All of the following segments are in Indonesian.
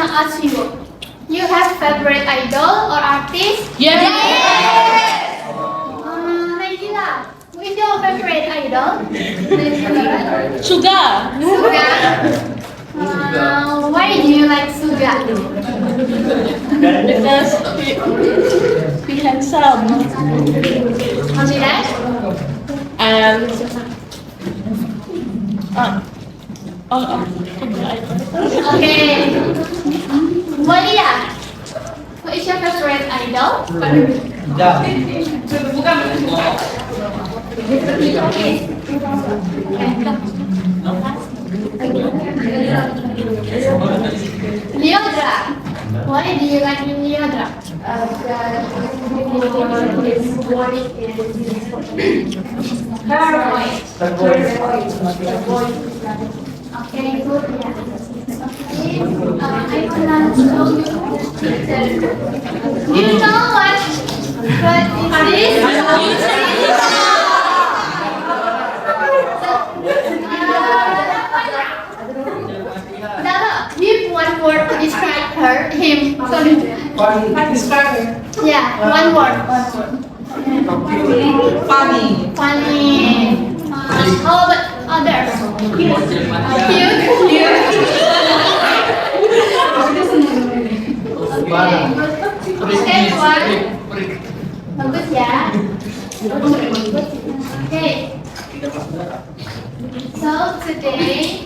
wanna ask you, you have favorite idol or artist? Yes. Naila, who is your favorite idol? Suga. Suga. Why do you like Suga? Because he handsome Only that? and Okay. Walia, who is your favorite idol? Leodra, why do you like Leodra? Okay, good. Yeah. Okay, I wanna show you. You know what is this? Dara, give one word to describe him. Sorry. Yeah, one word. Funny. How about others? Cute. Okay, one. Bagus ya. Okay. So today,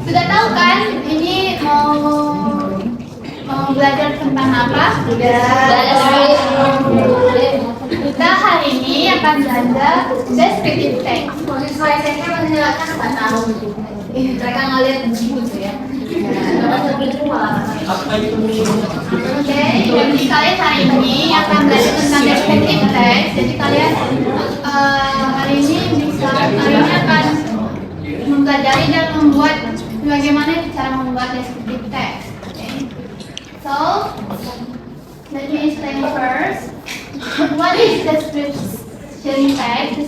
sudah tahu kan ini mau belajar tentang apa? Kita hari ini akan belajar descriptive text. Saya menjelaskan apa tahu? Mereka ngeliat buku ya. Oke, jadi kalian hari ini akan belajar tentang descriptive text. Jadi kalian hari ini akan mempelajari dan membuat bagaimana cara membuat descriptive text. Okay. So, let me explain first. What is descriptive text?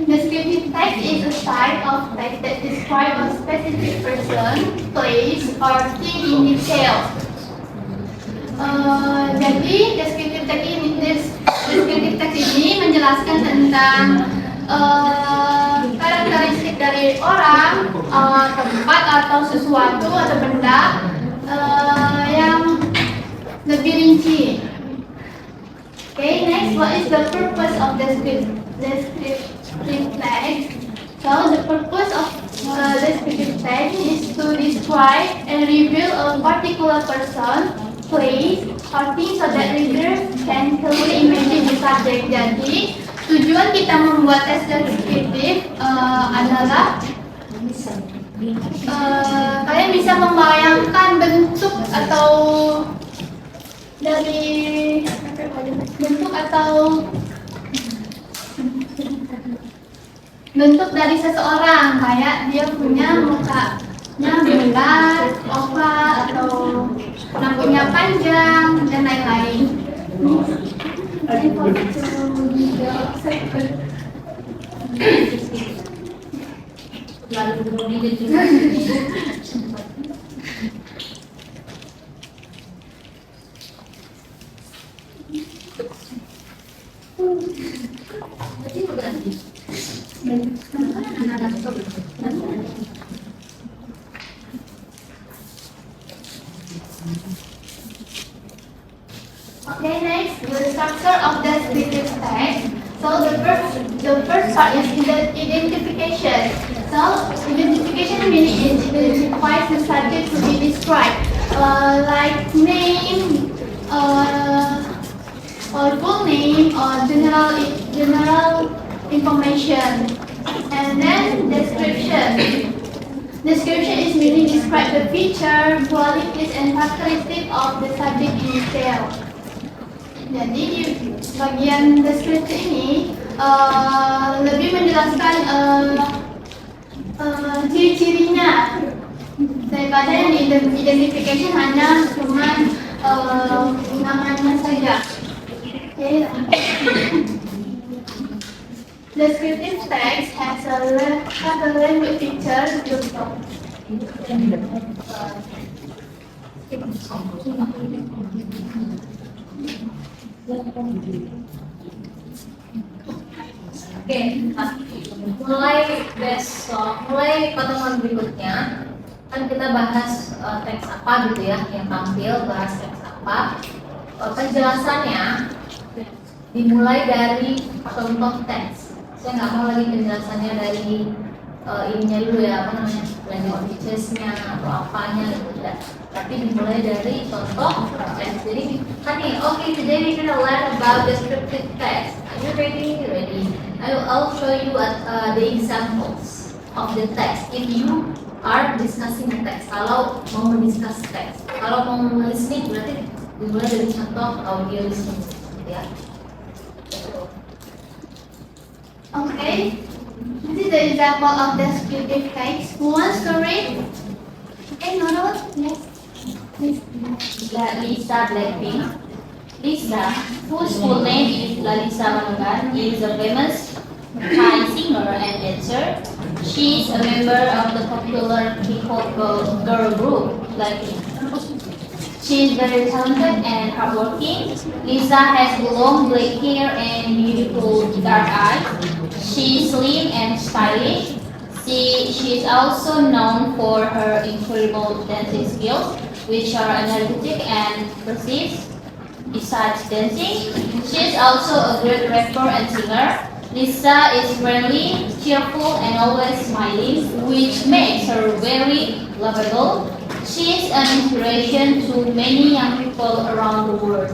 Descriptive text is a type of text that describes a specific person, place, or thing in detail. Jadi descriptive text ini menjelaskan tentang karakteristik dari orang, tempat atau sesuatu atau benda yang lebih rinci. Okay, next, what is the purpose of descriptive text? So the purpose of descriptive text is to describe and reveal a particular person, place, or thing so that readers can clearly imagine the subject. Jadi tujuan kita membuat teks deskriptif adalah kalian bisa membayangkan bentuk atau dari seseorang, kayak dia punya mukanya bulat, oval, atau rambutnya panjang dan lain-lain. Okay, next, the structure of the descriptive text. So the first part is identification. So identification meaning identifies the subject to be described, like name, or full name, or general information. And then description. Description is meaning describe the feature, qualities, and characteristics of the subject in detail. Jadi di bagian deskripsi ini lebih menjelaskan ciri-cirinya daripada yang di identification hanya cuma namanya saja. Okay. Descriptive text has a language feature. Oke, mulai pertemuan berikutnya kan kita bahas teks apa gitu ya, yang tampil bahas teks apa. Penjelasannya dimulai dari contoh teks. Saya nggak mau lagi penjelasannya dari ininya dulu ya, apa namanya, language features-nya atau apanya gitu ya. Tapi dimulai dari contoh teks. Jadi kan nih, okay, today we gonna learn about descriptive text. Are you ready? Ready. I'll show you the examples of the text. If you are discussing the text, kalau mau mendiskus teks, kalau mau listening berarti dimulai dari contoh audio listening, gitu ya. Okay, this is the example of descriptive text. Who wants to read? Okay, no, yes. Please. Lisa Blackpink. Lisa, whose full name is Lalisa Manogan, is a famous Thai singer and dancer. She is a member of the popular K-pop girl group Blackpink. She is very talented and hardworking. Lisa has long black hair and beautiful dark eyes. She is slim and stylish. She is also known for her incredible dancing skills, which are energetic and precise. Besides dancing, she is also a great rapper and singer. Lisa is friendly, cheerful, and always smiling, which makes her very lovable. She is an inspiration to many young people around the world.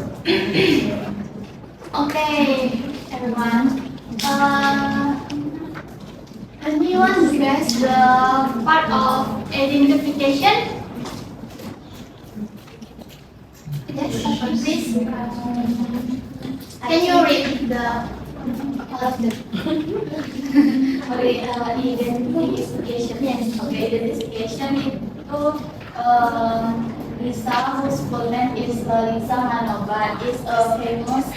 Okay, everyone. Anyone guess the part of identification? Yes, please. Can you read the all of them? Okay, identification. Yes. Okay, identification itu Lisa, whose full name is Lisa Manoban, is a famous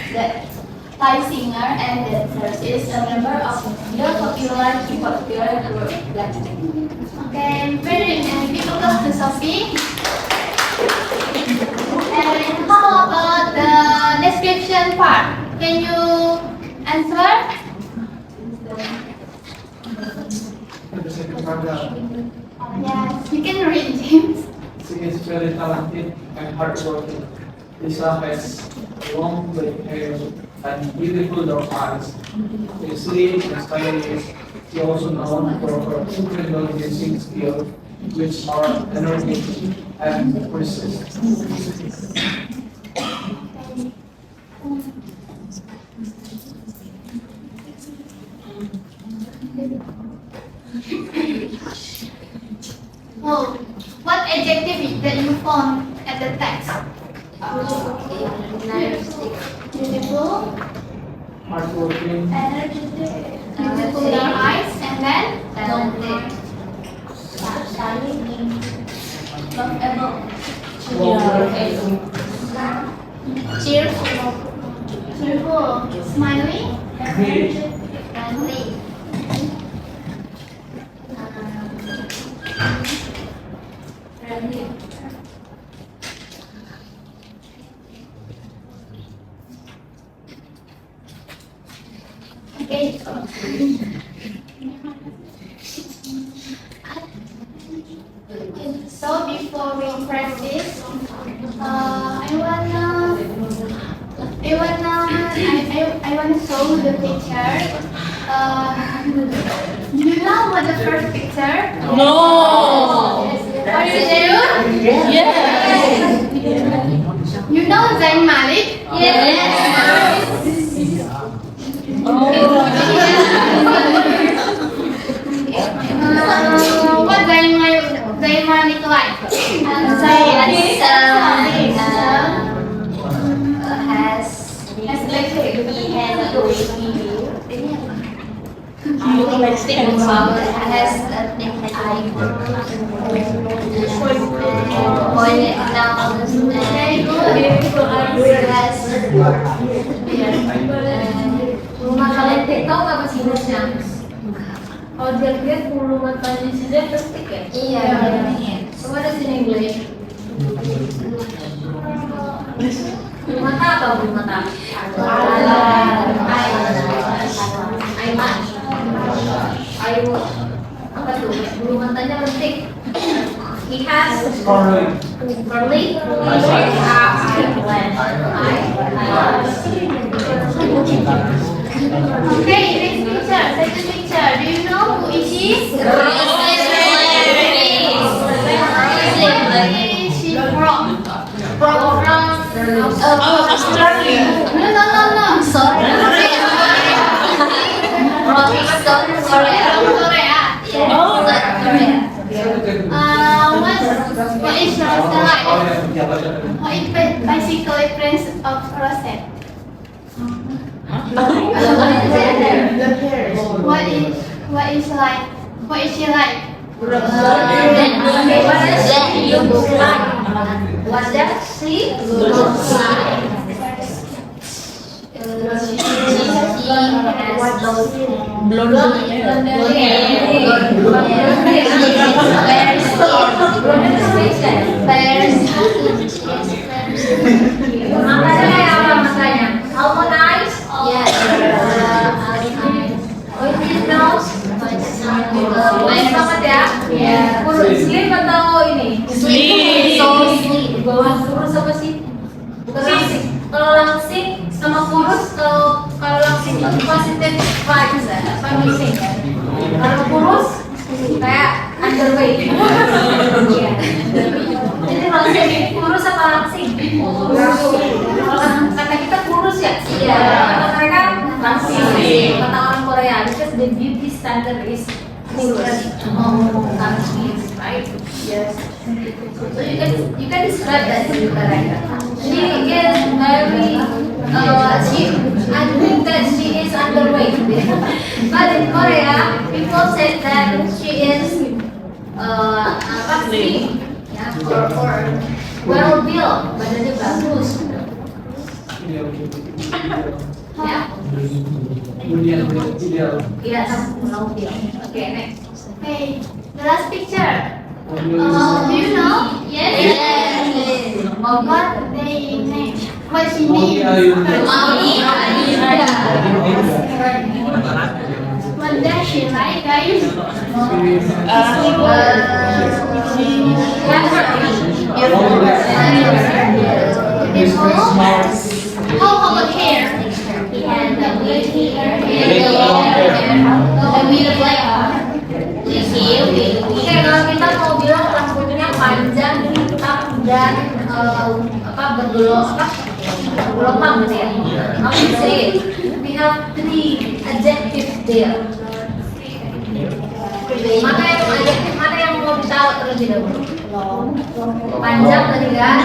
Thai singer and dancer. She is a member of the popular K-pop girl group Blackpink. Okay, very difficult to Sophie. And how about the description part? Can you answer? The second paragraph. Yes, you can read, James. She is very talented and hardworking. Lisa has long black hair and beautiful dark eyes. She is slim and stylish. She is also known for her incredible dancing skills, which are energetic and precise. Oh, what adjective that you found at the text? Beautiful, Hardworking, energetic, beautiful dark eyes, and then Talented. cheerful, smiling, Friendly. okay. So before we practice, I wanna show the picture. You know what the first picture? No. Are you sure? Yes. You know Zayn Malik? Yes. What Zayn Malik like? Has black hair. He has a wavy hair. You look like Sting. Has a thick eyebrow. Pointed nose and beautiful eyes. Rumah kalian tau gak pas Indonesia? Kalau dia lihat bulu matanya si Zen pasti kan? Iya. So what is in English? Primata atau primata? Apa tuh? Bulu matanya penting. He has Curly. curly Okay, next picture, second picture. Do you know who is she? Where is she from? Australia. No. Sorry. From Korea. Korea. Oh. Korea. What is Rosette like? Oh, yeah, yeah. What is basically friends of Rosette? What is like? What is she like? What does she look like? What does she look like? She has those Blonde hair. Matanya apa matanya? Harmonize? Yes. With nose? Baik banget ya? Iya. Kurus slim atau ini? Slim. So slim. Bawah kurus apa sih? Bukan langsing. Kalau langsing sama kurus, kalau langsing itu positive vibes ya, apa missing ya? Kalau kurus kayak underweight. Iya. Jadi langsing ini kurus apa langsing? Kurus. Kalau kata kita kurus ya? Iya. Kata mereka langsing. Kata orang Korea, because the beauty standard is kurus. Langsing, right? Yes. So you can describe that to Korea. She is very I think that she is underweight. But in Korea, people say that she is slim, ya, or well built, badannya bagus, ya. Iya, well built. Okay, next. Okay, the last picture. Do you know? Yes. What they name? What she name? What does she like, guys? Beautiful. How about hair? He has the black hair, With long hair. with the black Oke, kalau kita mau bilang rambutnya panjang, hitam dan bergelombang gitu ya. How to say it? We have 3 adjectives there. Mana yang adjektif, mana yang mau ditaruh terlebih dahulu? Panjang tadi kan?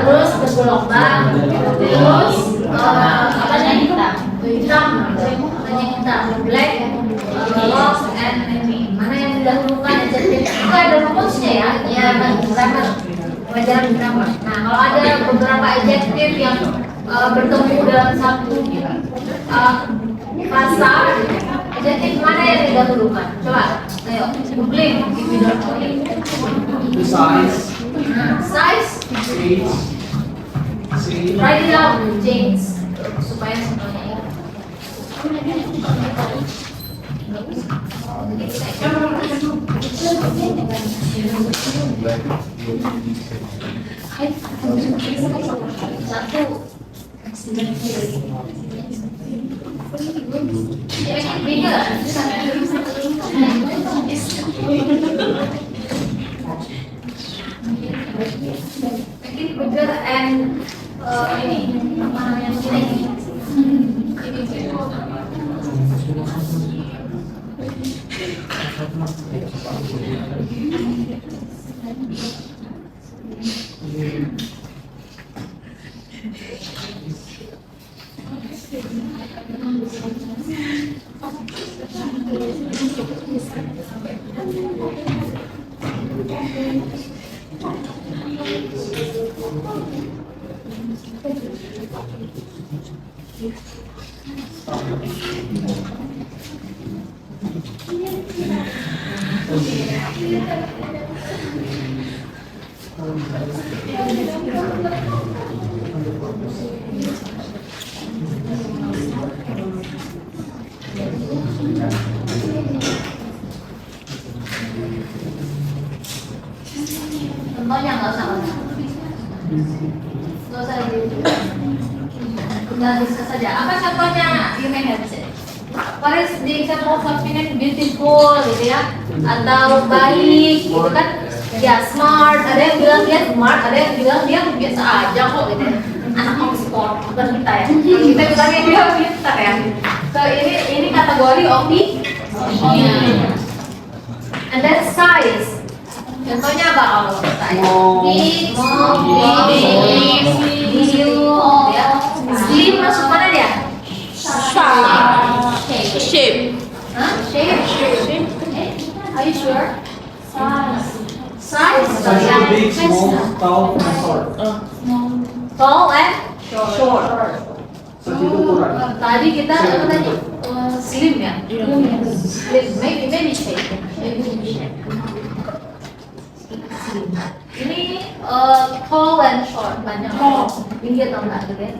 Terus bergelombang, terus apanya hitam? Apanya hitam? Black, long, and heavy. Mana yang didahulukan adjektif? Itu ada rumusnya ya? Ya, grammar. Pelajaran grammar. Nah, kalau ada beberapa adjektif yang bertemu dalam satu frasa, adjektif mana yang didahulukan? Coba, ayo, googling if you don't know it. The size, Size, see, write it out, James, supaya semuanya ingat. Satu. Bigger. Make it bigger and ini apa namanya ini. Contohnya nggak usah Udah discuss saja. Apa contohnya you may have said? What is the example of confident, beautiful gitu ya? Atau baik gitu kan? Ya smart, ada yang bilang dia smart, ada yang bilang dia biasa aja kok gitu ya. Anak Oxford, bukan kita ya. Kita bilangnya dia pintar ya. So ini kategori opinion. And then size. Contohnya apa kalau size? Big, small, big, medium, ya. Slim masuk mana dia? Shape. Hah? Shape. Are you sure? Size. Size of big, small, tall, and short. Tall and short. Seperti itu kurang. Tadi kita apa tadi? Slim ya? Slim. Maybe shape. Ini tall and short banyak. Tinggi atau enggak gitu ya?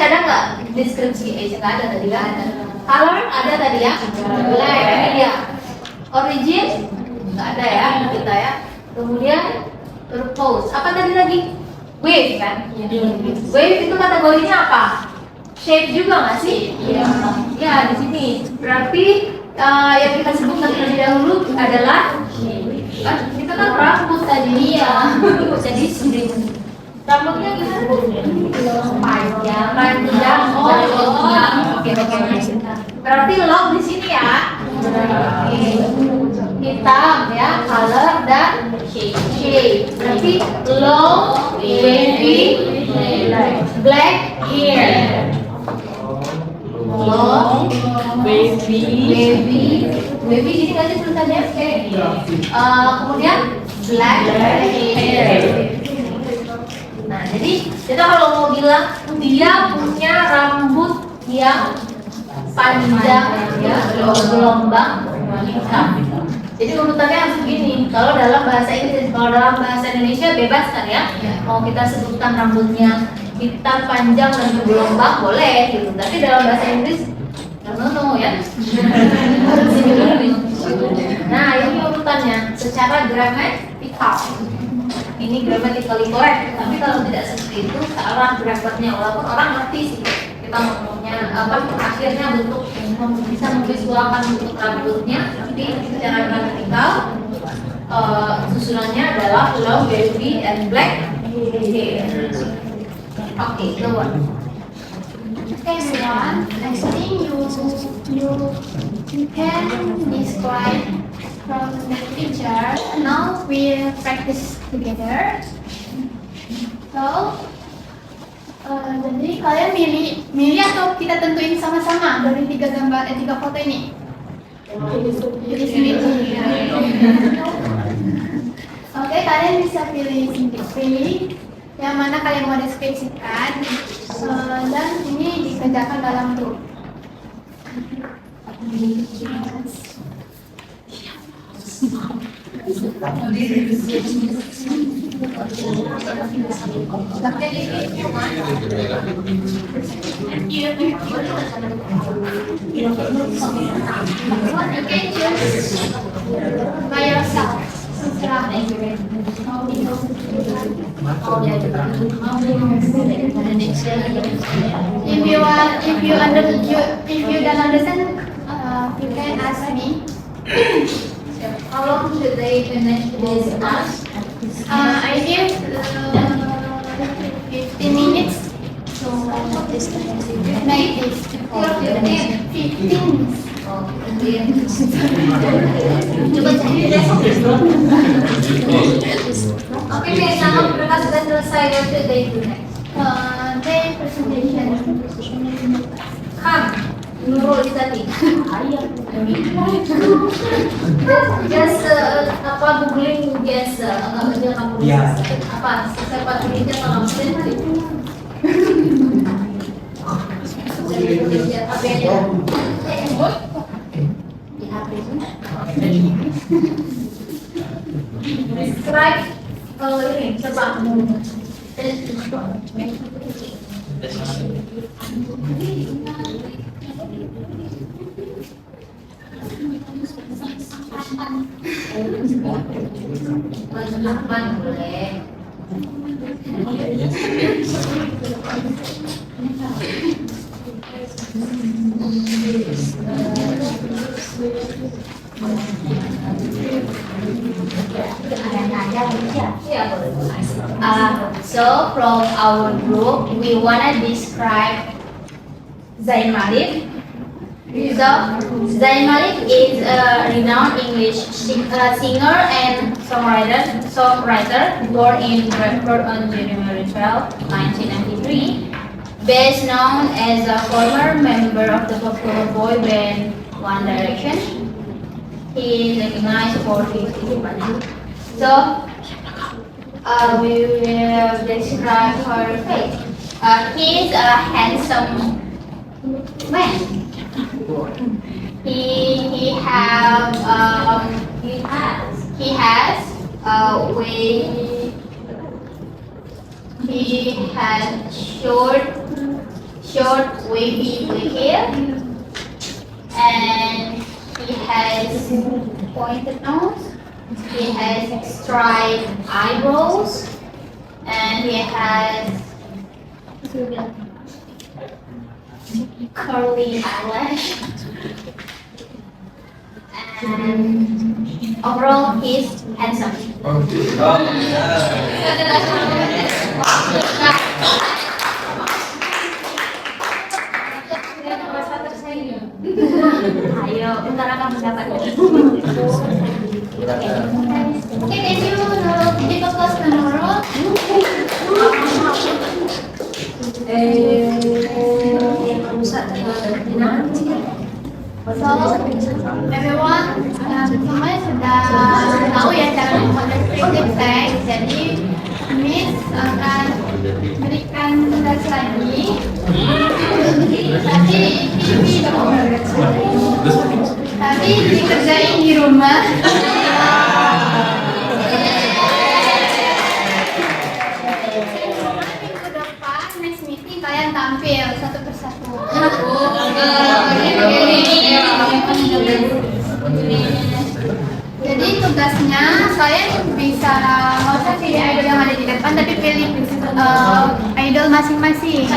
Ada nggak deskripsi age? Nggak ada tadi kan? Color ada tadi ya? Black. Ini dia. Origin nggak ada ya kita ya. Kemudian purpose. Apa tadi lagi? Wave kan? Wave itu kategorinya apa? Shape juga nggak sih? Iya. Ya di sini. Berarti yang kita sebutkan terlebih dahulu adalah kita kan rambut tadi ya. Jadi rambutnya gimana? Panjang. Oke. Berarti long di sini ya. Hitam ya, color dan shade. Berarti long, wavy, black hair. Long, wavy gini kan tulisannya? Kemudian black hair. Nah, jadi kita kalau mau bilang dia punya rambut yang panjang ya, gelombang hitam. Jadi urutannya harus begini. Kalau dalam bahasa Inggris, kalau dalam bahasa Indonesia bebas kan ya. Mau kita sebutkan rambutnya hitam panjang dan bergelombang boleh gitu. Tapi dalam bahasa Inggris no ya. Harus ini dulu nih. Nah, ini urutannya secara gramatikal. Ini grammatically correct. Tapi kalau tidak seperti itu, searah grammarnya walaupun orang ngerti sih. Kita ngomongnya akhirnya bentuk bisa memvisualkan bentuk rambutnya, tapi secara gramatikal susunannya adalah long, wavy, and black hair. Oke, go on. Okay, everyone. I think you can describe from the picture. Now we'll practice together. So, jadi kalian milih atau kita tentuin sama-sama dari tiga foto ini. Pilih sendiri. Oke, kalian bisa pilih sendiri yang mana kalian mau deskripsikan, dan ini dikerjakan dalam grup. You can choose by yourself. If you don't understand, you can ask me. How long should they finish this class? I give 15 minutes. So like this. 15. Coba cari besok. Oke, sama mereka sudah selesai. What should they do next? Their presentation. Come, Nurul tadi. Just googling guess dia kamu apa siapa tulisnya kalau kamu apa ya? Di HP itu. Describe ini coba. Boleh. So from our group, we wanna describe Zain Malik. So Zain Malik is a renowned English singer and songwriter born in Bradford on January 12, 1993. Best known as a former member of the popular boy band One Direction. He is recognized for his independence. So we will describe her face. He is a handsome man. He has short wavy black hair, and he has pointed nose. He has striped eyebrows, and he has curly eyelash. And overall, he's handsome. Ayo, utarakan pendapatnya. Okay, can you give us first tomorrow? So, everyone, semuanya sudah tahu ya cara membuat descriptive text. Jadi, Miss akan berikan tugas lagi. Tapi dikerjain di rumah. Minggu depan next meeting kalian tampil satu persatu. Jadi tugasnya kalian bisa nggak usah pilih idol yang ada di depan, tapi pilih idol masing-masing.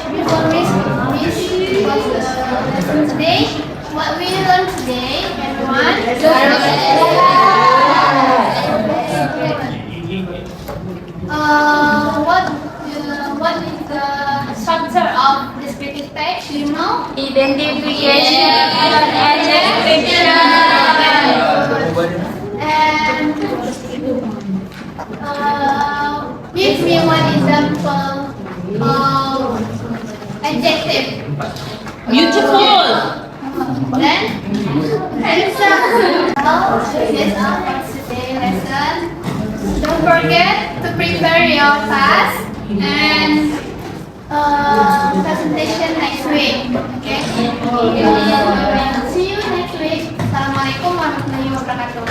Before Miss was the lesson today, what we learned today, everyone. What is the structure of descriptive text? Do you know? Identification and description. And give me one example of adjective. Beautiful. Then, handsome. This is our today lesson. Don't forget to prepare your task and presentation next week. Okay? See you next week. Assalamualaikum warahmatullahi wabarakatuh.